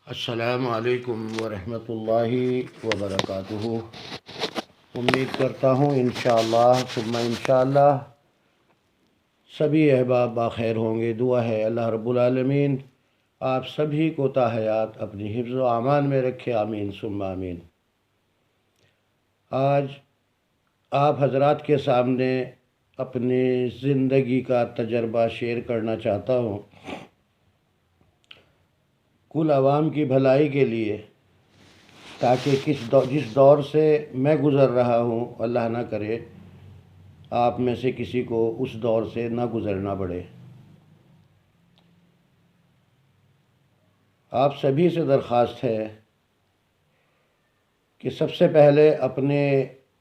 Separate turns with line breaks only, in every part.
السلام علیکم ورحمۃ اللہ وبرکاتہ۔ امید کرتا ہوں انشاءاللہ ثم انشاءاللہ سبھی احباب بخیر ہوں گے۔ دعا ہے اللہ رب العالمین آپ سبھی کو تا حیات اپنی حفظ و امان میں رکھے، آمین ثم آمین۔ آج آپ حضرات کے سامنے اپنی زندگی کا تجربہ شیئر کرنا چاہتا ہوں، کل عوام کی بھلائی کے لیے، تاکہ جس دور سے میں گزر رہا ہوں اللہ نہ کرے آپ میں سے کسی کو اس دور سے نہ گزرنا پڑے۔ آپ سبھی سے درخواست ہے کہ سب سے پہلے اپنے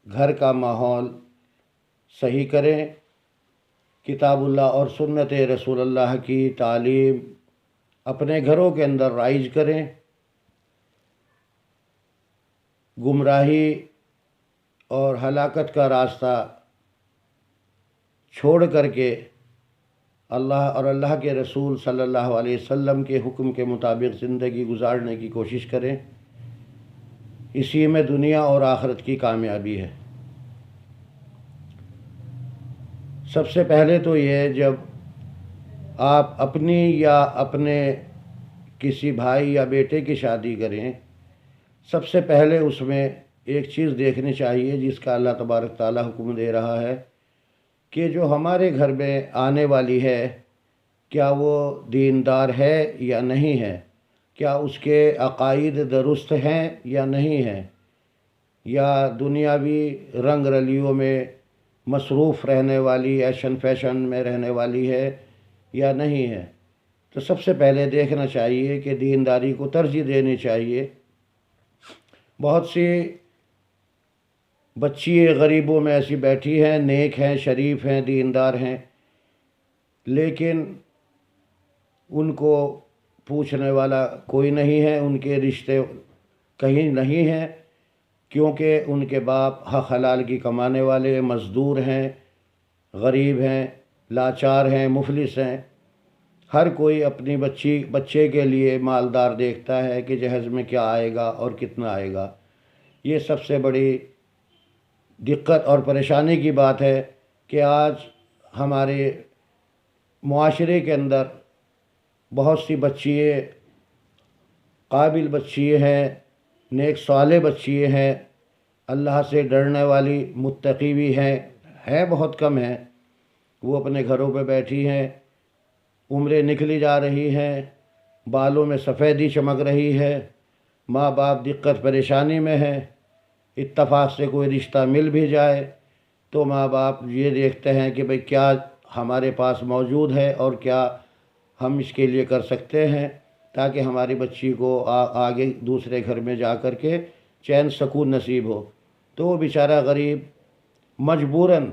گھر کا ماحول صحیح کریں، کتاب اللہ اور سنت رسول اللہ کی تعلیم اپنے گھروں کے اندر رائج کریں، گمراہی اور ہلاکت کا راستہ چھوڑ کر کے اللہ اور اللہ کے رسول صلی اللہ علیہ وسلم کے حکم کے مطابق زندگی گزارنے کی کوشش کریں۔ اسی میں دنیا اور آخرت کی کامیابی ہے۔ سب سے پہلے تو یہ، جب آپ اپنی یا اپنے کسی بھائی یا بیٹے کی شادی کریں، سب سے پہلے اس میں ایک چیز دیکھنی چاہیے جس کا اللہ تبارک تعالیٰ حکم دے رہا ہے کہ جو ہمارے گھر میں آنے والی ہے کیا وہ دیندار ہے یا نہیں ہے، کیا اس کے عقائد درست ہیں یا نہیں ہیں، یا دنیاوی رنگ رلیوں میں مصروف رہنے والی، ایشن فیشن میں رہنے والی ہے یا نہیں ہے۔ تو سب سے پہلے دیکھنا چاہیے کہ دینداری کو ترجیح دینی چاہیے۔ بہت سی بچی غریبوں میں ایسی بیٹھی ہیں، نیک ہیں، شریف ہیں، دیندار ہیں، لیکن ان کو پوچھنے والا کوئی نہیں ہے، ان کے رشتے کہیں نہیں ہیں، کیونکہ ان کے باپ حق حلال کی کمانے والے مزدور ہیں، غریب ہیں، لاچار ہیں، مفلس ہیں۔ ہر کوئی اپنی بچے کے لیے مالدار دیکھتا ہے کہ جہیز میں کیا آئے گا اور کتنا آئے گا۔ یہ سب سے بڑی دقت اور پریشانی کی بات ہے کہ آج ہمارے معاشرے کے اندر بہت سی بچیاں قابل بچیاں ہیں، نیک صالح بچیاں ہیں، اللہ سے ڈرنے والی متقی بھی ہیں بہت کم ہیں، وہ اپنے گھروں پہ بیٹھی ہیں، عمریں نکلی جا رہی ہیں، بالوں میں سفیدی چمک رہی ہے، ماں باپ دقت پریشانی میں ہے۔ اتفاق سے کوئی رشتہ مل بھی جائے تو ماں باپ یہ دیکھتے ہیں کہ بھئی کیا ہمارے پاس موجود ہے اور کیا ہم اس کے لیے کر سکتے ہیں تاکہ ہماری بچی کو آگے دوسرے گھر میں جا کر کے چین سکون نصیب ہو۔ تو وہ بیچارہ غریب مجبوراً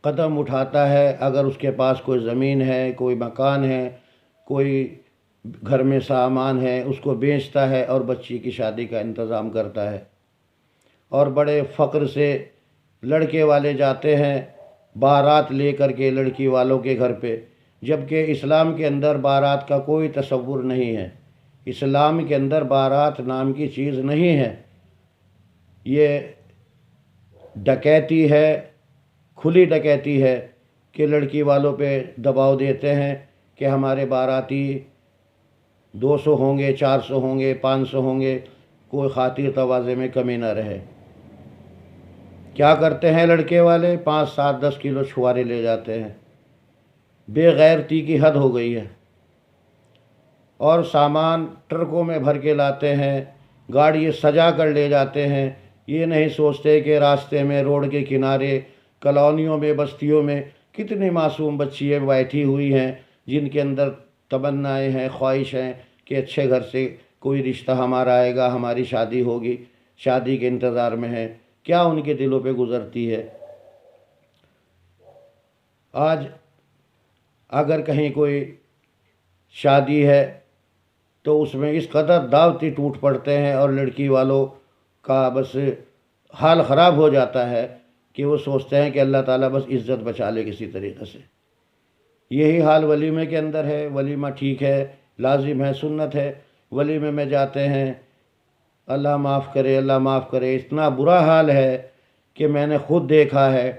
قدم اٹھاتا ہے، اگر اس کے پاس کوئی زمین ہے، کوئی مکان ہے، کوئی گھر میں سامان ہے، اس کو بیچتا ہے اور بچی کی شادی کا انتظام کرتا ہے۔ اور بڑے فقر سے لڑکے والے جاتے ہیں بارات لے کر کے لڑکی والوں کے گھر پہ، جبکہ اسلام کے اندر بارات کا کوئی تصور نہیں ہے۔ اسلام کے اندر بارات نام کی چیز نہیں ہے۔ یہ ڈکیتی ہے، کھلی ڈکیتی ہے کہ لڑکی والوں پہ دباؤ دیتے ہیں کہ ہمارے باراتی 200 ہوں گے، 400 ہوں گے، 500 ہوں گے، کوئی خاطر تواضع میں کمی نہ رہے۔ کیا کرتے ہیں لڑکے والے؟ 5، 7، 10 کلو چھوارے لے جاتے ہیں۔ بے غیرتی کی حد ہو گئی ہے۔ اور سامان ٹرکوں میں بھر کے لاتے ہیں، گاڑی سجا کر لے جاتے ہیں، یہ نہیں سوچتے کہ راستے میں، روڈ کے کنارے، کالونیوں میں، بستیوں میں کتنی معصوم بچیاں بیٹھی ہوئی ہیں جن کے اندر تمنائیں ہیں، خواہش ہیں کہ اچھے گھر سے کوئی رشتہ ہمارا آئے گا، ہماری شادی ہوگی، شادی کے انتظار میں ہیں۔ کیا ان کے دلوں پہ گزرتی ہے؟ آج اگر کہیں کوئی شادی ہے تو اس میں اس قدر دعوتی ٹوٹ پڑتے ہیں اور لڑکی والوں کا بس حال خراب ہو جاتا ہے کہ وہ سوچتے ہیں کہ اللہ تعالیٰ بس عزت بچا لے کسی طریقے سے۔ یہی حال ولیمے کے اندر ہے۔ ولیمہ ٹھیک ہے، لازم ہے، سنت ہے، ولیمے میں جاتے ہیں، اللہ معاف کرے، اللہ معاف کرے، اتنا برا حال ہے کہ میں نے خود دیکھا ہے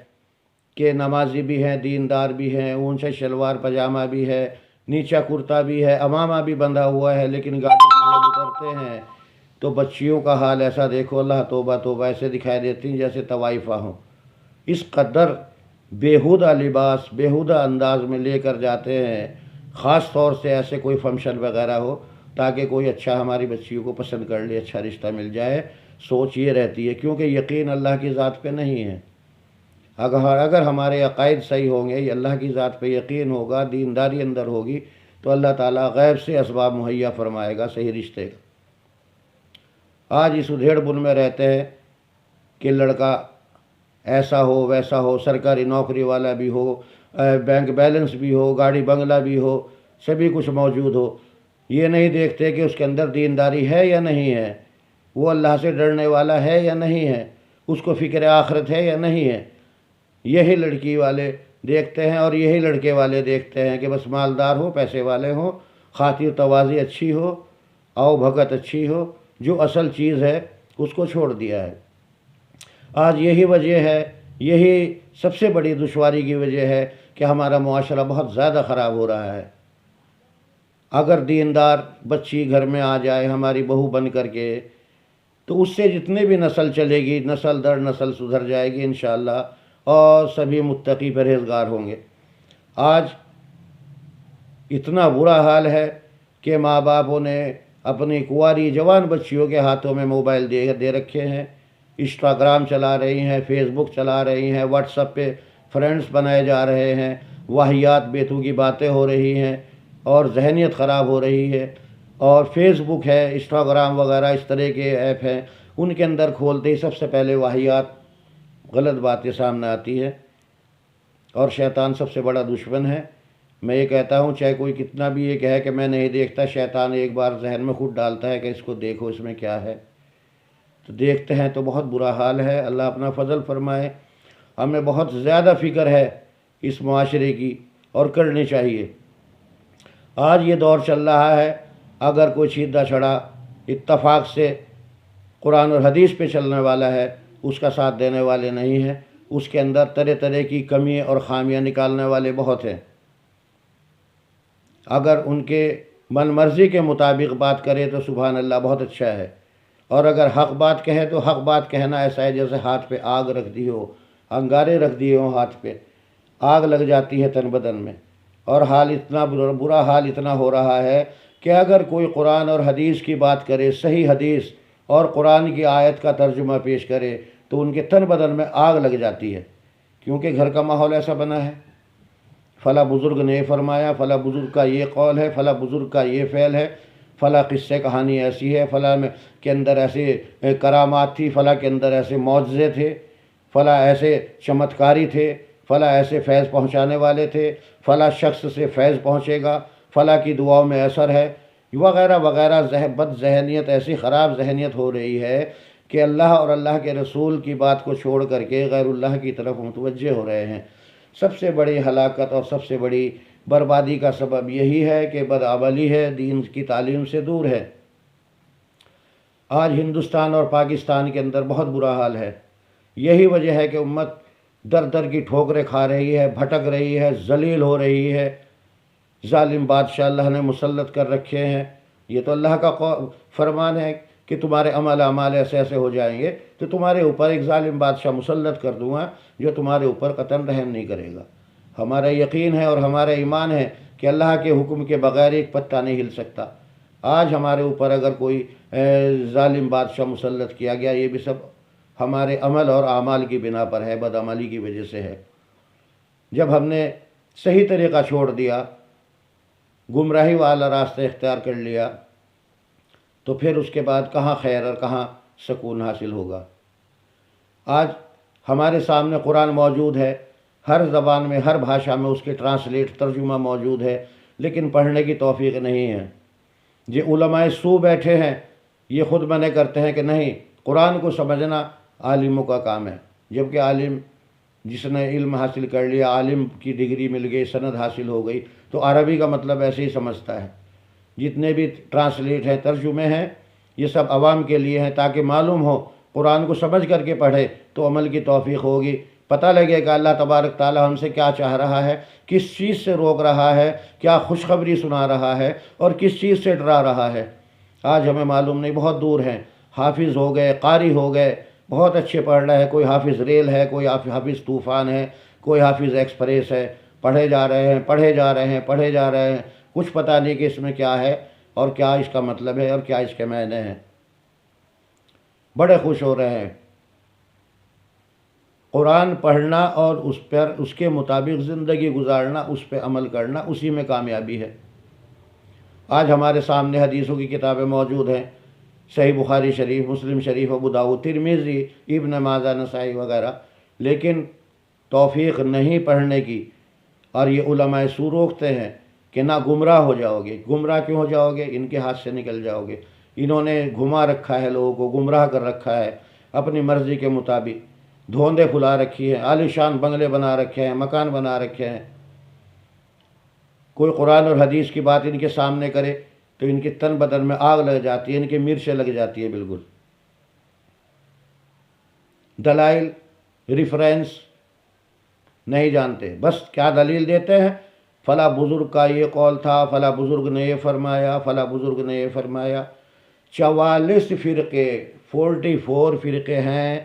کہ نمازی بھی ہیں، دیندار بھی ہیں، اونچا شلوار پاجامہ بھی ہے، نیچا کرتا بھی ہے، امامہ بھی بندھا ہوا ہے، لیکن گاڑی سے جب اترتے ہیں تو بچیوں کا حال ایسا دیکھو، اللہ توبہ توبہ، ایسے دکھائی دیتی ہیں جیسے طوائفہ ہوں۔ اس قدر بیہودہ لباس، بیہودہ انداز میں لے کر جاتے ہیں، خاص طور سے ایسے کوئی فنکشن وغیرہ ہو تاکہ کوئی اچھا ہماری بچیوں کو پسند کر لے، اچھا رشتہ مل جائے۔ سوچ یہ رہتی ہے، کیونکہ یقین اللہ کی ذات پہ نہیں ہے۔ اگر ہمارے عقائد صحیح ہوں گے، یہ اللہ کی ذات پہ یقین ہوگا، دینداری اندر ہوگی، تو اللہ تعالیٰ غیب سے اسباب مہیا فرمائے گا صحیح رشتے کا۔ آج اس ادھیڑ بن میں رہتے ہیں کہ لڑکا ایسا ہو ویسا ہو، سرکاری نوکری والا بھی ہو، بینک بیلنس بھی ہو، گاڑی بنگلہ بھی ہو، سبھی کچھ موجود ہو، یہ نہیں دیکھتے کہ اس کے اندر دینداری ہے یا نہیں ہے، وہ اللہ سے ڈرنے والا ہے یا نہیں ہے، اس کو فکر آخرت ہے یا نہیں ہے۔ یہی لڑکی والے دیکھتے ہیں اور یہی لڑکے والے دیکھتے ہیں کہ بس مالدار ہو، پیسے والے ہوں، خاطر تواضع اچھی ہو، آؤ بھگت اچھی ہو، جو اصل چیز ہے اس کو چھوڑ دیا ہے۔ آج یہی وجہ ہے، یہی سب سے بڑی دشواری کی وجہ ہے کہ ہمارا معاشرہ بہت زیادہ خراب ہو رہا ہے۔ اگر دیندار بچی گھر میں آ جائے ہماری بہو بن کر کے، تو اس سے جتنے بھی نسل چلے گی، نسل در نسل سدھر جائے گی انشاءاللہ، اور سبھی متقی پرہیزگار ہوں گے۔ آج اتنا برا حال ہے کہ ماں باپوں نے اپنی کنواری جوان بچیوں کے ہاتھوں میں موبائل دے رکھے ہیں، انسٹاگرام چلا رہی ہیں، فیس بک چلا رہی ہیں، واٹس ایپ پہ فرینڈز بنائے جا رہے ہیں، واہیات بیتوکی باتیں ہو رہی ہیں اور ذہنیت خراب ہو رہی ہے۔ اور فیس بک ہے، انسٹاگرام وغیرہ اس طرح کے ایپ ہیں، ان کے اندر کھولتے ہی سب سے پہلے واہیات، غلط باتیں سامنے آتی ہے، اور شیطان سب سے بڑا دشمن ہے۔ میں یہ کہتا ہوں، چاہے کوئی کتنا بھی یہ کہے کہ میں نہیں دیکھتا، شیطان ایک بار ذہن میں خود ڈالتا ہے کہ اس کو دیکھو، اس میں کیا ہے، تو دیکھتے ہیں تو بہت برا حال ہے۔ اللہ اپنا فضل فرمائے۔ ہمیں بہت زیادہ فکر ہے اس معاشرے کی، اور کرنی چاہیے۔ آج یہ دور چل رہا ہے، اگر کوئی سیدھا چھڑا اتفاق سے قرآن اور حدیث پہ چلنے والا ہے، اس کا ساتھ دینے والے نہیں ہیں، اس کے اندر طرح طرح کی کمی اور خامیاں نکالنے والے بہت ہیں۔ اگر ان کے من مرضی کے مطابق بات کرے تو سبحان اللہ بہت اچھا ہے، اور اگر حق بات کہے تو حق بات کہنا ایسا ہے جیسے ہاتھ پہ آگ رکھ دی ہو، انگارے رکھ دیے ہوں، ہاتھ پہ آگ لگ جاتی ہے تن بدن میں۔ اور حال اتنا برا حال اتنا ہو رہا ہے کہ اگر کوئی قرآن اور حدیث کی بات کرے، صحیح حدیث اور قرآن کی آیت کا ترجمہ پیش کرے، تو ان کے تن بدن میں آگ لگ جاتی ہے، کیونکہ گھر کا ماحول ایسا بنا ہے۔ فلاں بزرگ نے یہ فرمایا، فلاں بزرگ کا یہ قول ہے، فلاں بزرگ کا یہ فعل ہے، فلاں قصے کہانی ایسی ہے، فلاں کے اندر ایسے کرامات تھی، فلاں کے اندر ایسے معجزے تھے، فلاں ایسے چمتکاری تھے، فلاں ایسے فیض پہنچانے والے تھے، فلاں شخص سے فیض پہنچے گا، فلاں کی دعاؤں میں اثر ہے، وغیرہ وغیرہ۔ بد ذہنیت، ایسی خراب ذہنیت ہو رہی ہے کہ اللہ اور اللہ کے رسول کی بات کو چھوڑ کر کے غیر اللہ کی طرف متوجہ ہو رہے ہیں۔ سب سے بڑی ہلاکت اور سب سے بڑی بربادی کا سبب یہی ہے کہ بدعملی ہے، دین کی تعلیم سے دور ہے۔ آج ہندوستان اور پاکستان کے اندر بہت برا حال ہے۔ یہی وجہ ہے کہ امت در در کی ٹھوکریں کھا رہی ہے، بھٹک رہی ہے، ذلیل ہو رہی ہے۔ ظالم بادشاہ اللہ نے مسلط کر رکھے ہیں۔ یہ تو اللہ کا فرمان ہے کہ تمہارے اعمال ایسے ایسے ہو جائیں گے تو تمہارے اوپر ایک ظالم بادشاہ مسلط کر دوں گا جو تمہارے اوپر قطعاً رحم نہیں کرے گا۔ ہمارا یقین ہے اور ہمارا ایمان ہے کہ اللہ کے حکم کے بغیر ایک پتہ نہیں ہل سکتا۔ آج ہمارے اوپر اگر کوئی ظالم بادشاہ مسلط کیا گیا، یہ بھی سب ہمارے عمل اور اعمال کی بنا پر ہے، بدعملی کی وجہ سے ہے۔ جب ہم نے صحیح طریقہ چھوڑ دیا، گمراہی والا راستہ اختیار کر لیا، تو پھر اس کے بعد کہاں خیر اور کہاں سکون حاصل ہوگا۔ آج ہمارے سامنے قرآن موجود ہے، ہر زبان میں، ہر بھاشا میں اس کے ٹرانسلیٹ، ترجمہ موجود ہے، لیکن پڑھنے کی توفیق نہیں ہے۔ یہ علماء سو بیٹھے ہیں، یہ خود منع کرتے ہیں کہ نہیں، قرآن کو سمجھنا عالموں کا کام ہے، جبکہ عالم جس نے علم حاصل کر لیا، عالم کی ڈگری مل گئی، سند حاصل ہو گئی، تو عربی کا مطلب ایسے ہی سمجھتا ہے، جتنے بھی ٹرانسلیٹ ہیں، ترجمے ہیں، یہ سب عوام کے لیے ہیں، تاکہ معلوم ہو، قرآن کو سمجھ کر کے پڑھے تو عمل کی توفیق ہوگی، پتہ لگے کہ اللہ تبارک تعالی ہم سے کیا چاہ رہا ہے، کس چیز سے روک رہا ہے، کیا خوشخبری سنا رہا ہے اور کس چیز سے ڈرا رہا ہے۔ آج ہمیں معلوم نہیں، بہت دور ہیں، حافظ ہو گئے، قاری ہو گئے، بہت اچھے پڑھ رہے ہیں، کوئی حافظ ریل ہے، کوئی حافظ طوفان ہے، کوئی حافظ ایکسپریس ہے، پڑھے جا رہے ہیں، پڑھے جا رہے ہیں، پڑھے جا رہے ہیں، کچھ پتہ نہیں کہ اس میں کیا ہے اور کیا اس کا مطلب ہے اور کیا اس کے معنی ہیں۔ بڑے خوش ہو رہے ہیں۔ قرآن پڑھنا اور اس کے مطابق زندگی گزارنا، اس پہ عمل کرنا، اسی میں کامیابی ہے۔ آج ہمارے سامنے حدیثوں کی کتابیں موجود ہیں، صحیح بخاری شریف، مسلم شریف، ابو داؤد، ترمذی، ابن ماجہ، نسائی وغیرہ، لیکن توفیق نہیں پڑھنے کی، اور یہ علماء سو روکتے ہیں کہ نہ گمراہ ہو جاؤ گے۔ گمراہ کیوں ہو جاؤ گے؟ ان کے ہاتھ سے نکل جاؤ گے۔ انہوں نے گھما رکھا ہے، لوگوں کو گمراہ کر رکھا ہے اپنی مرضی کے مطابق، دھوندے پھلا رکھی ہیں، عالی شان بنگلے بنا رکھے ہیں، مکان بنا رکھے ہیں۔ کوئی قرآن اور حدیث کی بات ان کے سامنے کرے تو ان کے تن بدن میں آگ لگ جاتی ہے، ان کی مرچیں لگ جاتی ہے بالکل۔ دلائل، ریفرنس نہیں جانتے، بس کیا دلیل دیتے ہیں، فلاں بزرگ کا یہ قول تھا، فلاں بزرگ نے یہ فرمایا، فلاں بزرگ نے یہ فرمایا۔ 44 فرقے، 44 فرقے ہیں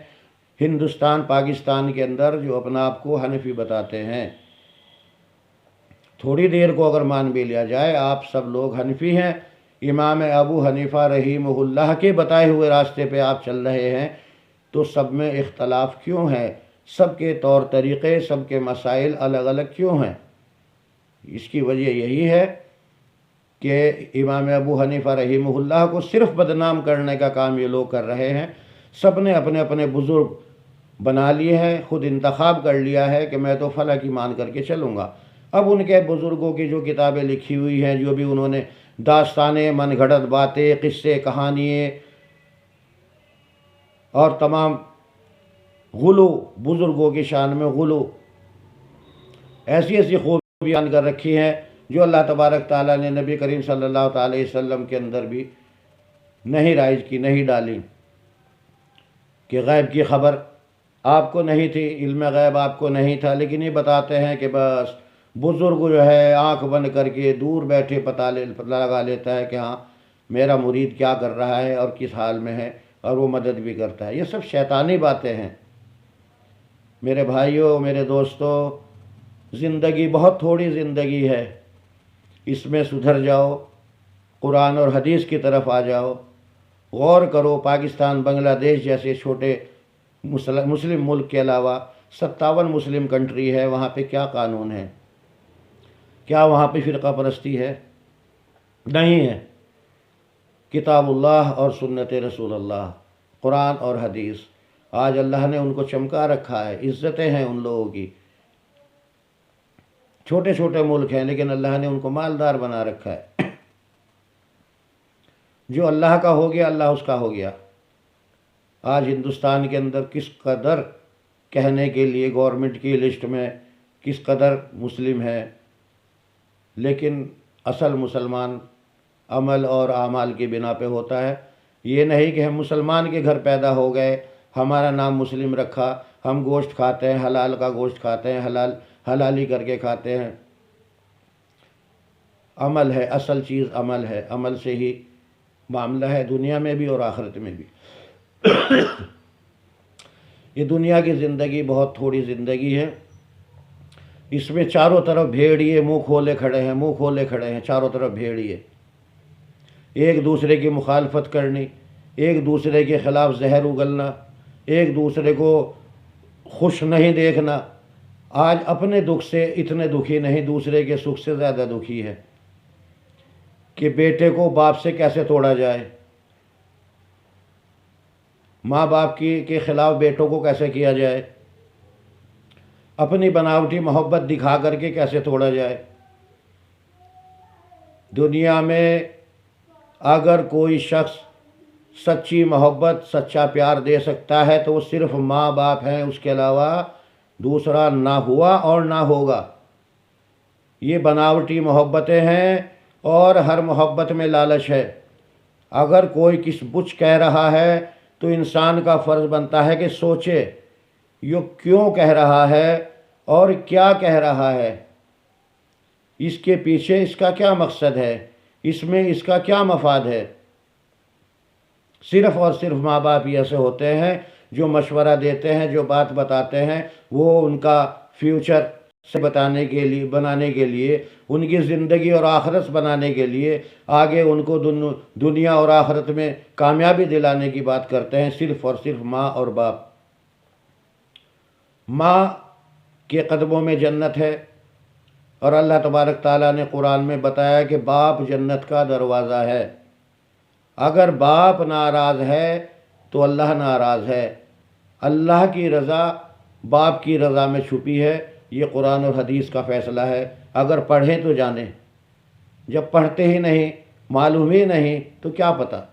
ہندوستان، پاکستان کے اندر، جو اپنا آپ کو حنفی بتاتے ہیں۔ تھوڑی دیر کو اگر مان بھی لیا جائے آپ سب لوگ حنفی ہیں، امام ابو حنیفہ رحمہ اللہ کے بتائے ہوئے راستے پہ آپ چل رہے ہیں، تو سب میں اختلاف کیوں ہے؟ سب کے طور طریقے، سب کے مسائل الگ الگ کیوں ہیں؟ اس کی وجہ یہی ہے کہ امام ابو حنیفہ رحمہ اللہ کو صرف بدنام کرنے کا کام یہ لوگ کر رہے ہیں۔ سب نے اپنے اپنے بزرگ بنا لیے ہیں، خود انتخاب کر لیا ہے کہ میں تو فلاں کی مان کر کے چلوں گا۔ اب ان کے بزرگوں کی جو کتابیں لکھی ہوئی ہیں، جو بھی انہوں نے داستانیں، من گھڑت باتیں، قصے، کہانیاں اور تمام غلو، بزرگوں کی شان میں غلو، ایسی ایسی خوبیاں بیان کر رکھی ہیں جو اللہ تبارک تعالیٰ نے نبی کریم صلی اللہ علیہ وسلم کے اندر بھی نہیں رائج کی، نہیں ڈالی، کہ غیب کی خبر آپ کو نہیں تھی، علم غیب آپ کو نہیں تھا، لیکن یہ بتاتے ہیں کہ بس بزرگ جو ہے آنکھ بند کر کے دور بیٹھے پتہ لگا لیتا ہے کہ ہاں میرا مرید کیا کر رہا ہے اور کس حال میں ہے، اور وہ مدد بھی کرتا ہے۔ یہ سب شیطانی باتیں ہیں میرے بھائیوں، میرے دوستوں۔ زندگی بہت تھوڑی زندگی ہے، اس میں سدھر جاؤ، قرآن اور حدیث کی طرف آ جاؤ، غور کرو۔ پاکستان، بنگلہ دیش جیسے چھوٹے مسلم ملک کے علاوہ 57 مسلم کنٹری ہے، وہاں پہ کیا قانون ہے؟ کیا وہاں پہ فرقہ پرستی ہے؟ نہیں ہے۔ کتاب اللہ اور سنت رسول اللہ، قرآن اور حدیث، آج اللہ نے ان کو چمکا رکھا ہے، عزتیں ہیں ان لوگوں کی۔ چھوٹے چھوٹے ملک ہیں لیکن اللہ نے ان کو مالدار بنا رکھا ہے۔ جو اللہ کا ہو گیا، اللہ اس کا ہو گیا۔ آج ہندوستان کے اندر کس قدر کہنے کے لیے گورنمنٹ کی لسٹ میں کس قدر مسلم ہے، لیکن اصل مسلمان عمل اور اعمال کی بنا پہ ہوتا ہے۔ یہ نہیں کہ ہم مسلمان کے گھر پیدا ہو گئے، ہمارا نام مسلم رکھا، ہم گوشت کھاتے ہیں، حلال کا گوشت کھاتے ہیں، حلالی کر کے کھاتے ہیں۔ عمل ہے، اصل چیز عمل ہے، عمل سے ہی معاملہ ہے، دنیا میں بھی اور آخرت میں بھی۔ یہ دنیا کی زندگی بہت تھوڑی زندگی ہے، اس میں چاروں طرف بھیڑیے منہ کھولے کھڑے ہیں، منہ کھولے کھڑے ہیں، چاروں طرف بھیڑیے، ایک دوسرے کی مخالفت کرنی، ایک دوسرے کے خلاف زہر اگلنا، ایک دوسرے کو خوش نہیں دیکھنا۔ آج اپنے دکھ سے اتنے دکھی نہیں، دوسرے کے سکھ سے زیادہ دکھی ہے کہ بیٹے کو باپ سے کیسے توڑا جائے، ماں باپ کے خلاف بیٹوں کو کیسے کیا جائے، اپنی بناوٹی محبت دکھا کر کے کیسے توڑا جائے۔ دنیا میں اگر کوئی شخص سچی محبت، سچا پیار دے سکتا ہے تو وہ صرف ماں باپ ہیں، اس کے علاوہ دوسرا نہ ہوا اور نہ ہوگا۔ یہ بناوٹی محبتیں ہیں اور ہر محبت میں لالچ ہے۔ اگر کوئی کچھ کہہ رہا ہے تو انسان کا فرض بنتا ہے کہ سوچے یہ کیوں کہہ رہا ہے اور کیا کہہ رہا ہے، اس کے پیچھے اس کا کیا مقصد ہے، اس میں اس کا کیا مفاد ہے۔ صرف اور صرف ماں باپ ہی ایسے ہوتے ہیں جو مشورہ دیتے ہیں، جو بات بتاتے ہیں، وہ ان کا فیوچر سے بنانے کے لیے، ان کی زندگی اور آخرت بنانے کے لیے، آگے ان کو دنیا اور آخرت میں کامیابی دلانے کی بات کرتے ہیں، صرف اور صرف ماں اور باپ۔ ماں کے قدموں میں جنت ہے، اور اللہ تبارک تعالیٰ نے قرآن میں بتایا کہ باپ جنت کا دروازہ ہے۔ اگر باپ ناراض ہے تو اللہ ناراض ہے۔ اللہ کی رضا باپ کی رضا میں چھپی ہے، یہ قرآن اور حدیث کا فیصلہ ہے۔ اگر پڑھیں تو جانیں، جب پڑھتے ہی نہیں، معلوم ہی نہیں، تو کیا پتہ۔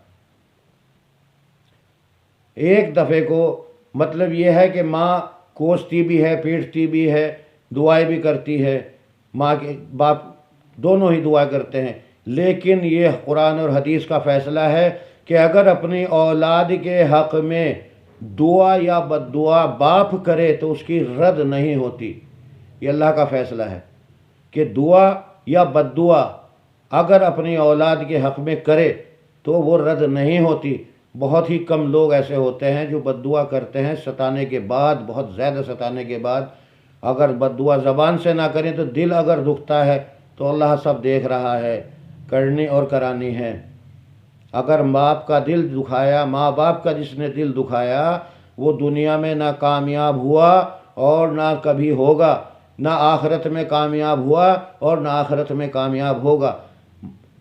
ایک دفعے کو مطلب یہ ہے کہ ماں کوستی بھی ہے، پیٹتی بھی ہے، دعائیں بھی کرتی ہے، ماں کے باپ دونوں ہی دعا کرتے ہیں، لیکن یہ قرآن اور حدیث کا فیصلہ ہے کہ اگر اپنی اولاد کے حق میں دعا یا بد دعا باپ کرے تو اس کی رد نہیں ہوتی۔ یہ اللہ کا فیصلہ ہے کہ دعا یا بد دعا اگر اپنی اولاد کے حق میں کرے تو وہ رد نہیں ہوتی۔ بہت ہی کم لوگ ایسے ہوتے ہیں جو بد دعا کرتے ہیں ستانے کے بعد، بہت زیادہ ستانے کے بعد۔ اگر بد دعا زبان سے نہ کریں تو دل اگر دکھتا ہے تو اللہ سب دیکھ رہا ہے، کرنی اور کرانی ہے۔ اگر باپ کا دل دکھایا، ماں باپ کا جس نے دل دکھایا، وہ دنیا میں نہ کامیاب ہوا اور نہ کبھی ہوگا، نہ آخرت میں کامیاب ہوا اور نہ آخرت میں کامیاب ہوگا۔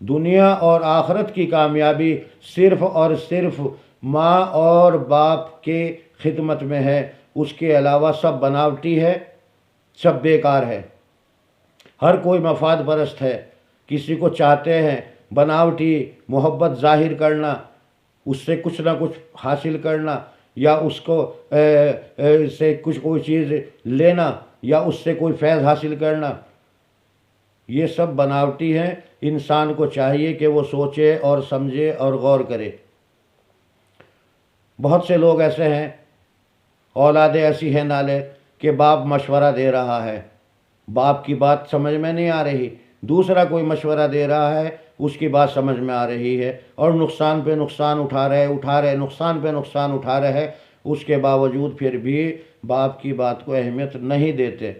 دنیا اور آخرت کی کامیابی صرف اور صرف ماں اور باپ کے خدمت میں ہے، اس کے علاوہ سب بناوٹی ہے، سب بیکار ہے۔ ہر کوئی مفاد پرست ہے، کسی کو چاہتے ہیں بناوٹی محبت ظاہر کرنا، اس سے کچھ نہ کچھ حاصل کرنا، یا اس کو سے کوئی چیز لینا، یا اس سے کوئی فیض حاصل کرنا۔ یہ سب بناوٹی ہیں۔ انسان کو چاہیے کہ وہ سوچے اور سمجھے اور غور کرے۔ بہت سے لوگ ایسے ہیں، اولادیں ایسی ہیں نالے کہ باپ مشورہ دے رہا ہے، باپ کی بات سمجھ میں نہیں آ رہی، دوسرا کوئی مشورہ دے رہا ہے، اس کی بات سمجھ میں آ رہی ہے، اور نقصان پہ نقصان اٹھا رہے نقصان پہ نقصان اٹھا رہے، اس کے باوجود پھر بھی باپ کی بات کو اہمیت نہیں دیتے۔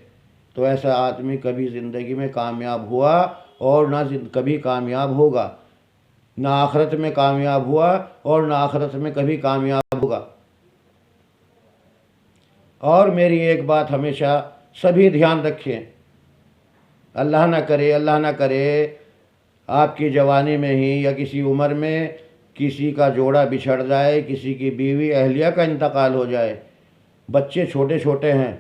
تو ایسا آدمی کبھی زندگی میں کامیاب ہوا اور نہ کبھی کامیاب ہوگا، نہ آخرت میں کامیاب ہوا اور نہ آخرت میں کبھی کامیاب ہوگا۔ اور میری ایک بات ہمیشہ سبھی دھیان رکھیں، اللہ نہ کرے آپ کی جوانی میں ہی یا کسی عمر میں کسی کا جوڑا بچھڑ جائے، کسی کی بیوی اہلیہ کا انتقال ہو جائے، بچے چھوٹے چھوٹے ہیں،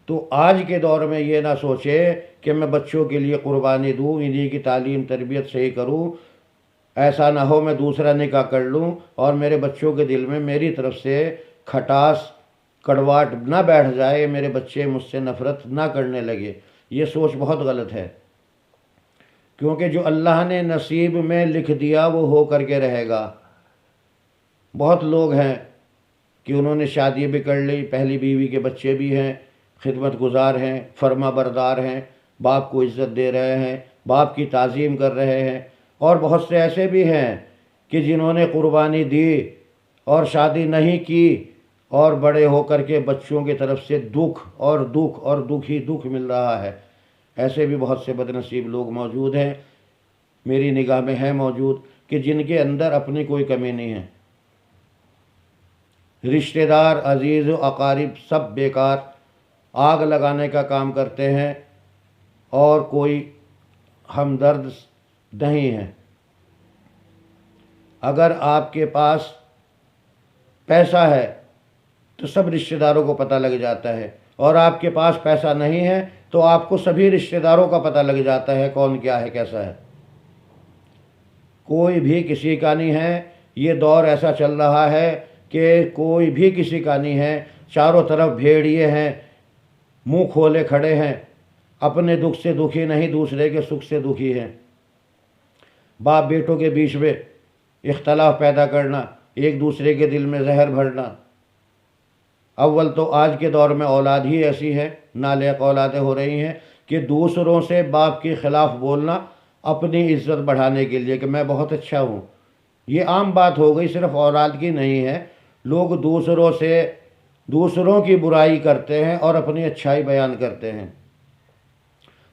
تو آج کے دور میں یہ نہ سوچے کہ میں بچوں کے لیے قربانی دوں، انہی کی تعلیم تربیت صحیح کروں، ایسا نہ ہو میں دوسرا نکاح کر لوں اور میرے بچوں کے دل میں میری طرف سے کھٹاس کڑواٹ نہ بیٹھ جائے، میرے بچے مجھ سے نفرت نہ کرنے لگے۔ یہ سوچ بہت غلط ہے، کیونکہ جو اللہ نے نصیب میں لکھ دیا وہ ہو کر کے رہے گا۔ بہت لوگ ہیں کہ انہوں نے شادی بھی کر لی، پہلی بیوی کے بچے بھی ہیں، خدمت گزار ہیں، فرما بردار ہیں، باپ کو عزت دے رہے ہیں، باپ کی تعظیم کر رہے ہیں، اور بہت سے ایسے بھی ہیں کہ جنہوں نے قربانی دی اور شادی نہیں کی، اور بڑے ہو کر کے بچوں کی طرف سے دکھ اور دکھ اور دکھ ہی دکھ مل رہا ہے۔ ایسے بھی بہت سے بد نصیب لوگ موجود ہیں، میری نگاہ میں ہے موجود، کہ جن کے اندر اپنی کوئی کمی نہیں ہے۔ رشتہ دار، عزیز و اقارب سب بیکار، آگ لگانے کا کام کرتے ہیں، اور کوئی ہمدرد نہیں ہے۔ اگر آپ کے پاس پیسہ ہے تو سب رشتہ داروں کو پتہ لگ جاتا ہے، اور آپ کے پاس پیسہ نہیں ہے تو آپ کو سبھی رشتہ داروں کا پتہ لگ جاتا ہے کون کیا ہے، کیسا ہے۔ کوئی بھی کسی کا نہیں ہے۔ یہ دور ایسا چل رہا ہے کہ کوئی بھی کسی کا نہیں ہے، چاروں طرف بھیڑیے ہیں، منہ کھولے کھڑے ہیں، اپنے دکھ سے دکھی نہیں، دوسرے کے سکھ سے دکھی ہیں۔ باپ بیٹوں کے بیچ میں اختلاف پیدا کرنا، ایک دوسرے کے دل میں زہر بھرنا۔ اول تو آج کے دور میں اولاد ہی ایسی ہے، نالائق اولادیں ہو رہی ہیں کہ دوسروں سے باپ کے خلاف بولنا اپنی عزت بڑھانے کے لیے کہ میں بہت اچھا ہوں۔ یہ عام بات ہو گئی، صرف اولاد کی نہیں ہے۔ لوگ دوسروں کی برائی کرتے ہیں اور اپنی اچھائی بیان کرتے ہیں۔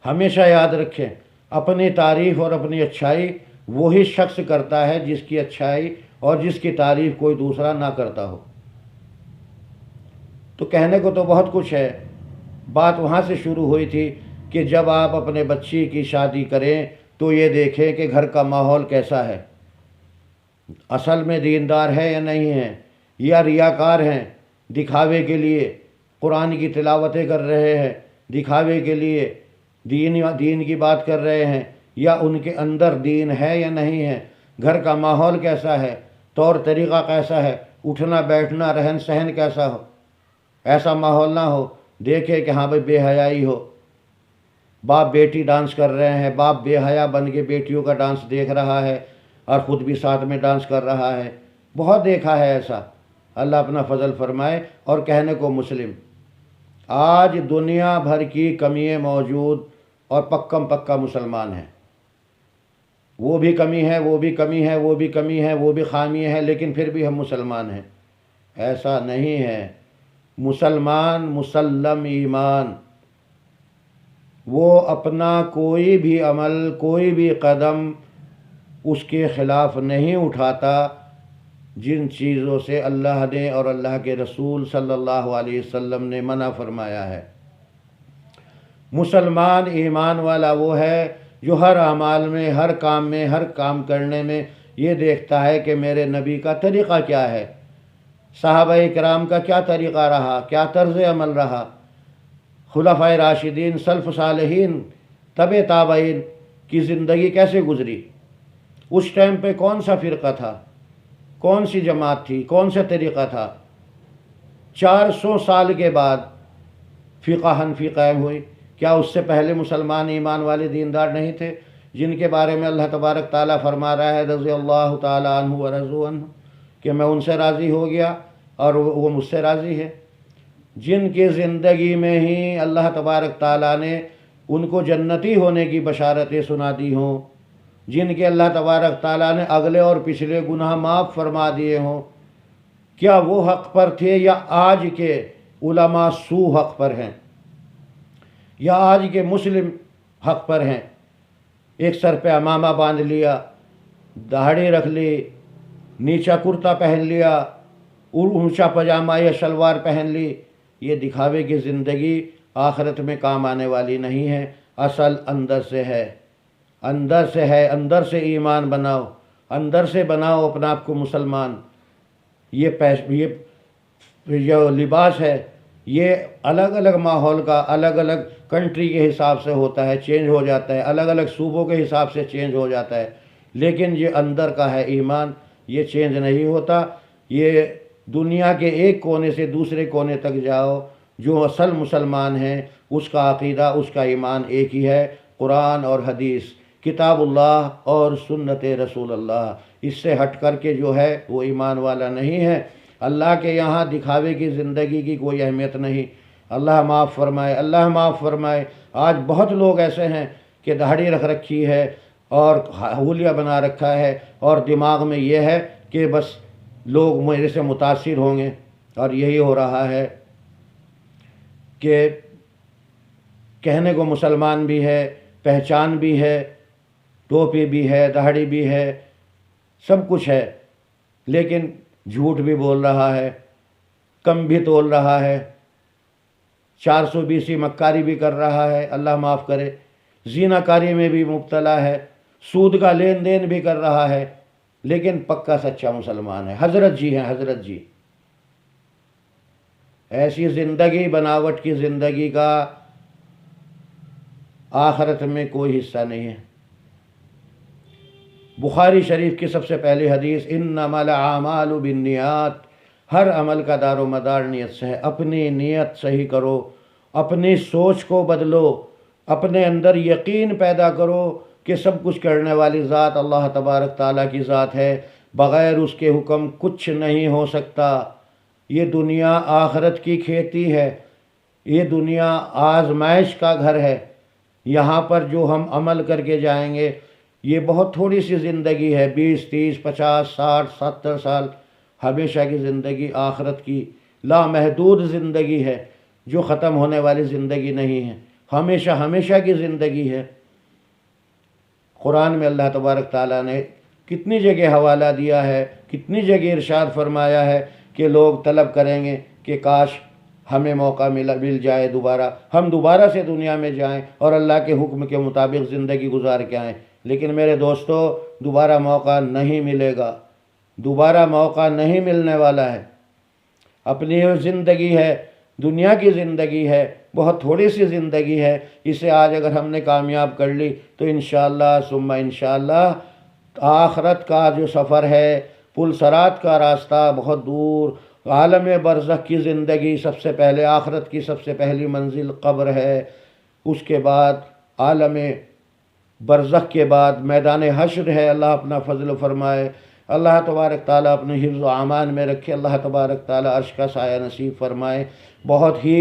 ہمیشہ یاد رکھیں، اپنی تعریف اور اپنی اچھائی وہی شخص کرتا ہے جس کی اچھائی اور جس کی تعریف کوئی دوسرا نہ کرتا ہو۔ تو کہنے کو تو بہت کچھ ہے۔ بات وہاں سے شروع ہوئی تھی کہ جب آپ اپنے بچی کی شادی کریں تو یہ دیکھیں کہ گھر کا ماحول کیسا ہے، اصل میں دیندار ہے یا نہیں ہے، یا ریاکار ہیں، دکھاوے کے لیے قرآن کی تلاوتیں کر رہے ہیں، دکھاوے کے لیے دین کی بات کر رہے ہیں، یا ان کے اندر دین ہے یا نہیں ہے، گھر کا ماحول کیسا ہے، طور طریقہ کیسا ہے، اٹھنا بیٹھنا رہن سہن کیسا ہو۔ ایسا ماحول نہ ہو دیکھے کہ ہاں بھائی بے حیائی ہو، باپ بیٹی ڈانس کر رہے ہیں، باپ بے حیا بن کے بیٹیوں کا ڈانس دیکھ رہا ہے اور خود بھی ساتھ میں ڈانس کر رہا ہے۔ بہت دیکھا ہے ایسا، اللہ اپنا فضل فرمائے۔ اور کہنے کو مسلم، آج دنیا بھر کی کمیاں موجود اور پکم پکا مسلمان ہیں، وہ بھی کمی ہے، وہ بھی کمی ہے، وہ بھی کمی ہے، وہ بھی خامی ہے، لیکن پھر بھی ہم مسلمان ہیں۔ ایسا نہیں ہے۔ مسلمان مسلم ایمان، وہ اپنا کوئی بھی عمل، کوئی بھی قدم اس کے خلاف نہیں اٹھاتا جن چیزوں سے اللہ نے اور اللہ کے رسول صلی اللہ علیہ وسلم نے منع فرمایا ہے۔ مسلمان ایمان والا وہ ہے جو ہر اعمال میں، ہر کام میں، ہر کام کرنے میں یہ دیکھتا ہے کہ میرے نبی کا طریقہ کیا ہے، صحابہ کرام کا کیا طریقہ رہا، کیا طرز عمل رہا، خلفائے راشدین، سلف صالحین، تبع تابعین کی زندگی کیسے گزری، اس ٹائم پہ کون سا فرقہ تھا، کون سی جماعت تھی، کون سا طریقہ تھا۔ 400 سال کے بعد فقہ حنفی قائم ہوئی، کیا اس سے پہلے مسلمان ایمان والے دیندار نہیں تھے، جن کے بارے میں اللہ تبارک تعالیٰ فرما رہا ہے رضی اللہ تعالیٰ عنہ ورضوا عنہ، کہ میں ان سے راضی ہو گیا اور وہ مجھ سے راضی ہے، جن کی زندگی میں ہی اللہ تبارک تعالیٰ نے ان کو جنتی ہونے کی بشارتیں سنا دی ہوں، جن کے اللہ تبارک تعالیٰ نے اگلے اور پچھلے گناہ معاف فرما دیے ہوں، کیا وہ حق پر تھے یا آج کے علماء سو حق پر ہیں، یا آج کے مسلم حق پر ہیں؟ ایک سر پہ عمامہ باندھ لیا، داڑھی رکھ لی، نیچا کرتا پہن لیا، اونچا پاجامہ یا شلوار پہن لی، یہ دکھاوے کی زندگی آخرت میں کام آنے والی نہیں ہے۔ اصل اندر سے ہے، اندر سے ہے، اندر سے ایمان بناؤ، اندر سے بناؤ اپنا آپ کو مسلمان۔ یہ جو لباس ہے یہ الگ الگ ماحول کا، الگ الگ کنٹری کے حساب سے ہوتا ہے، چینج ہو جاتا ہے، الگ الگ صوبوں کے حساب سے چینج ہو جاتا ہے، لیکن یہ اندر کا ہے ایمان، یہ چینج نہیں ہوتا۔ یہ دنیا کے ایک کونے سے دوسرے کونے تک جاؤ، جو اصل مسلمان ہیں اس کا عقیدہ، اس کا ایمان ایک ہی ہے، قرآن اور حدیث، کتاب اللہ اور سنت رسول اللہ۔ اس سے ہٹ کر کے جو ہے وہ ایمان والا نہیں ہے۔ اللہ کے یہاں دکھاوے کی زندگی کی کوئی اہمیت نہیں۔ اللہ معاف فرمائے، اللہ معاف فرمائے۔ آج بہت لوگ ایسے ہیں کہ داڑھی رکھ رکھی ہے اور حولیہ بنا رکھا ہے اور دماغ میں یہ ہے کہ بس لوگ میرے سے متاثر ہوں گے، اور یہی ہو رہا ہے کہ کہنے کو مسلمان بھی ہے، پہچان بھی ہے، ٹوپی بھی ہے، داڑھی بھی ہے، سب کچھ ہے، لیکن جھوٹ بھی بول رہا ہے، کم بھی تول رہا ہے، 420 مکاری بھی کر رہا ہے، اللہ معاف کرے، زنا کاری میں بھی مبتلا ہے، سود کا لین دین بھی کر رہا ہے، لیکن پکا سچا مسلمان ہے۔ حضرت جی ہیں، حضرت جی۔ ایسی زندگی، بناوٹ کی زندگی کا آخرت میں کوئی حصہ نہیں ہے۔ بخاری شریف کی سب سے پہلی حدیث، انما الاعمال بالنیات، ہر عمل کا دار و مدار نیت سے ہے۔ اپنی نیت صحیح کرو، اپنی سوچ کو بدلو، اپنے اندر یقین پیدا کرو کہ سب کچھ کرنے والی ذات اللہ تبارک تعالیٰ کی ذات ہے، بغیر اس کے حکم کچھ نہیں ہو سکتا۔ یہ دنیا آخرت کی کھیتی ہے، یہ دنیا آزمائش کا گھر ہے۔ یہاں پر جو ہم عمل کر کے جائیں گے، یہ بہت تھوڑی سی زندگی ہے، 20 30 50 60 70 سال، ہمیشہ کی زندگی آخرت کی لامحدود زندگی ہے، جو ختم ہونے والی زندگی نہیں ہے، ہمیشہ ہمیشہ کی زندگی ہے۔ قرآن میں اللہ تبارک تعالیٰ نے کتنی جگہ حوالہ دیا ہے، کتنی جگہ ارشاد فرمایا ہے کہ لوگ طلب کریں گے کہ کاش ہمیں موقع مل جائے، ہم دوبارہ سے دنیا میں جائیں اور اللہ کے حکم کے مطابق زندگی گزار کے آئیں۔ لیکن میرے دوستو، دوبارہ موقع نہیں ملے گا، دوبارہ موقع نہیں ملنے والا ہے۔ اپنی زندگی ہے، دنیا کی زندگی ہے، بہت تھوڑی سی زندگی ہے، اسے آج اگر ہم نے کامیاب کر لی تو انشاءاللہ ثم انشاءاللہ آخرت کا جو سفر ہے، پل صراط کا راستہ بہت دور، عالم برزخ کی زندگی سب سے پہلے، آخرت کی سب سے پہلی منزل قبر ہے، اس کے بعد عالم برزخ کے بعد میدان حشر ہے۔ اللہ اپنا فضل فرمائے، اللہ تبارک تعالیٰ اپنے حفظ و امان میں رکھے، اللہ تبارک تعالیٰ عرش کا سایہ نصیب فرمائے۔ بہت ہی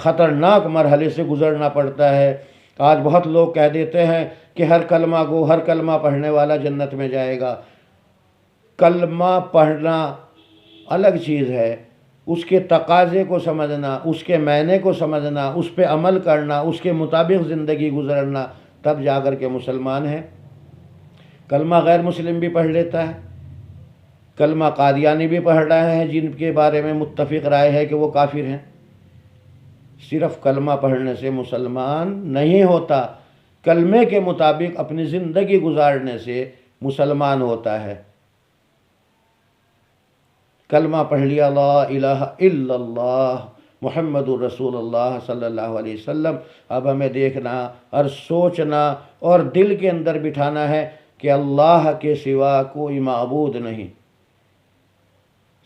خطرناک مرحلے سے گزرنا پڑتا ہے۔ آج بہت لوگ کہہ دیتے ہیں کہ ہر کلمہ پڑھنے والا جنت میں جائے گا۔ کلمہ پڑھنا الگ چیز ہے، اس کے تقاضے کو سمجھنا، اس کے معنی کو سمجھنا، اس پہ عمل کرنا، اس کے مطابق زندگی گزرنا، تب جا کر کے مسلمان ہے۔ کلمہ غیر مسلم بھی پڑھ لیتا ہے، کلمہ قادیانی بھی پڑھ رہے ہیں جن کے بارے میں متفق رائے ہے کہ وہ کافر ہیں۔ صرف کلمہ پڑھنے سے مسلمان نہیں ہوتا، کلمے کے مطابق اپنی زندگی گزارنے سے مسلمان ہوتا ہے۔ کلمہ پڑھ لیا لا الہ الا اللہ محمد الرسول اللہ صلی اللہ علیہ وسلم، اب ہمیں دیکھنا اور سوچنا اور دل کے اندر بٹھانا ہے کہ اللہ کے سوا کوئی معبود نہیں،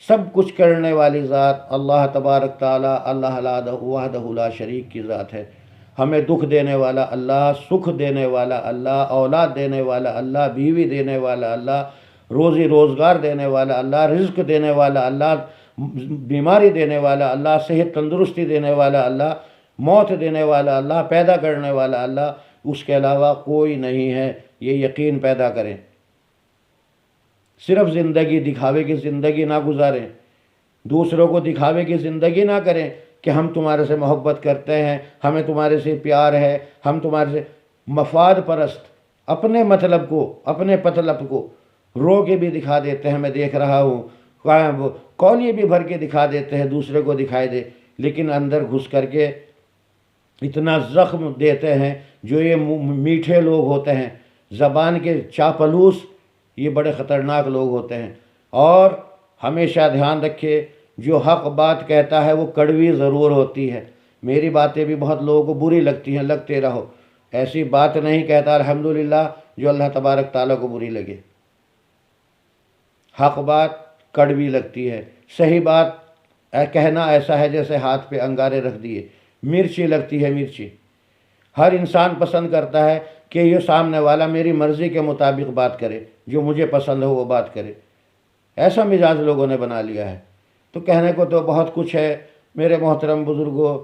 سب کچھ کرنے والی ذات اللہ تبارک تعالیٰ، اللہ وحدہ لا شریک کی ذات ہے۔ ہمیں دکھ دینے والا اللہ، سکھ دینے والا اللہ، اولاد دینے والا اللہ، بیوی دینے والا اللہ، روزی روزگار دینے والا اللہ، رزق دینے والا اللہ، بیماری دینے والا اللہ، صحت تندرستی دینے والا اللہ، موت دینے والا اللہ، پیدا کرنے والا اللہ، اس کے علاوہ کوئی نہیں ہے، یہ یقین پیدا کریں۔ صرف زندگی دکھاوے کی زندگی نہ گزاریں، دوسروں کو دکھاوے کی زندگی نہ کریں کہ ہم تمہارے سے محبت کرتے ہیں، ہمیں تمہارے سے پیار ہے، ہم تمہارے سے مفاد پرست، اپنے مطلب کو، اپنے پطلب کو رو کے بھی دکھا دیتے ہیں، میں دیکھ رہا ہوں، کولیے بھی بھر کے دکھا دیتے ہیں دوسرے کو دکھائی دے، لیکن اندر گھس کر کے اتنا زخم دیتے ہیں۔ جو یہ میٹھے لوگ ہوتے ہیں، زبان کے چاپلوس، یہ بڑے خطرناک لوگ ہوتے ہیں۔ اور ہمیشہ دھیان رکھے، جو حق بات کہتا ہے وہ کڑوی ضرور ہوتی ہے۔ میری باتیں بھی بہت لوگوں کو بری لگتی ہیں، لگتے رہو، ایسی بات نہیں کہتا الحمدللہ جو اللہ تبارک تعالیٰ کو بری لگے۔ حق بات کڑوی لگتی ہے، صحیح بات کہنا ایسا ہے جیسے ہاتھ پہ انگارے رکھ دیے، مرچی لگتی ہے، مرچی۔ ہر انسان پسند کرتا ہے کہ یہ سامنے والا میری مرضی کے مطابق بات کرے، جو مجھے پسند ہو وہ بات کرے، ایسا مزاج لوگوں نے بنا لیا ہے۔ تو کہنے کو تو بہت کچھ ہے میرے محترم بزرگوں،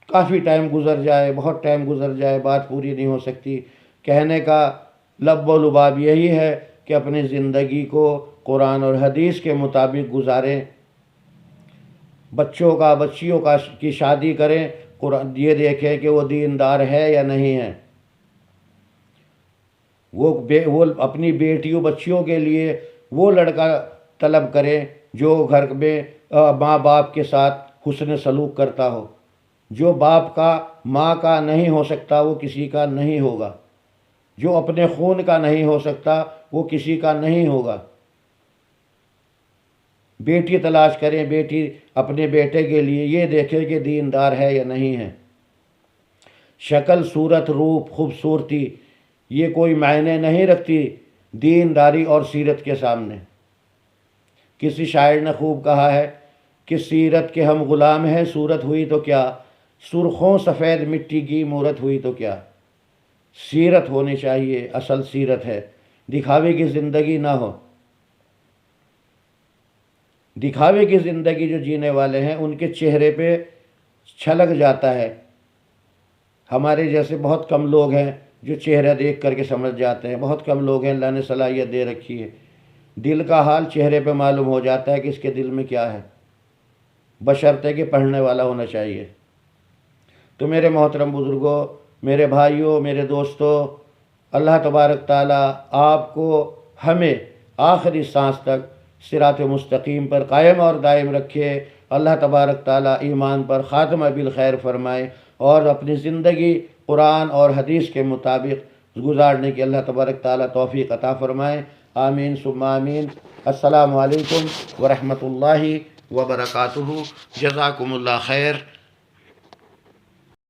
کافی ٹائم گزر جائے، بہت ٹائم گزر جائے، بات پوری نہیں ہو سکتی۔ کہنے کا لب و لباب یہی ہے کہ اپنی زندگی کو قرآن اور حدیث کے مطابق گزاریں، بچیوں کی شادی کریں، یہ دیکھیں کہ وہ دیندار ہے یا نہیں ہے، وہ اپنی بیٹیوں بچیوں کے لیے وہ لڑکا طلب کریں جو گھر میں ماں باپ کے ساتھ حسن سلوک کرتا ہو۔ جو باپ کا ماں کا نہیں ہو سکتا وہ کسی کا نہیں ہوگا، جو اپنے خون کا نہیں ہو سکتا وہ کسی کا نہیں ہوگا۔ بیٹی تلاش کریں، بیٹی اپنے بیٹے کے لیے یہ دیکھے کہ دیندار ہے یا نہیں ہے۔ شکل، صورت، روپ، خوبصورتی یہ کوئی معنی نہیں رکھتی دینداری اور سیرت کے سامنے۔ کسی شاعر نے خوب کہا ہے کہ سیرت کے ہم غلام ہیں، صورت ہوئی تو کیا، سرخوں سفید مٹی کی مورت ہوئی تو کیا، سیرت ہونی چاہیے، اصل سیرت ہے، دکھاوے کی زندگی نہ ہو۔ دکھاوے کی زندگی جو جینے والے ہیں ان کے چہرے پہ چھلک جاتا ہے۔ ہمارے جیسے بہت کم لوگ ہیں جو چہرہ دیکھ کر کے سمجھ جاتے ہیں، بہت کم لوگ ہیں، اللہ نے صلاحیت دے رکھی ہے، دل کا حال چہرے پہ معلوم ہو جاتا ہے کہ اس کے دل میں کیا ہے، بشرطے کہ پڑھنے والا ہونا چاہیے۔ تو میرے محترم بزرگوں، میرے بھائیوں، میرے دوستوں، اللہ تبارک تعالیٰ آپ کو ہمیں آخری سانس تک صراط مستقیم پر قائم اور دائم رکھے۔ اللہ تبارک تعالیٰ ایمان پر خاتمہ بالخیر فرمائے اور اپنی زندگی قرآن اور حدیث کے مطابق گزارنے کی اللہ تبارک تعالیٰ توفیق عطا فرمائے۔ آمین ثم آمین۔ السلام علیکم ورحمۃ اللہ وبرکاتہ۔ جزاکم اللہ خیر۔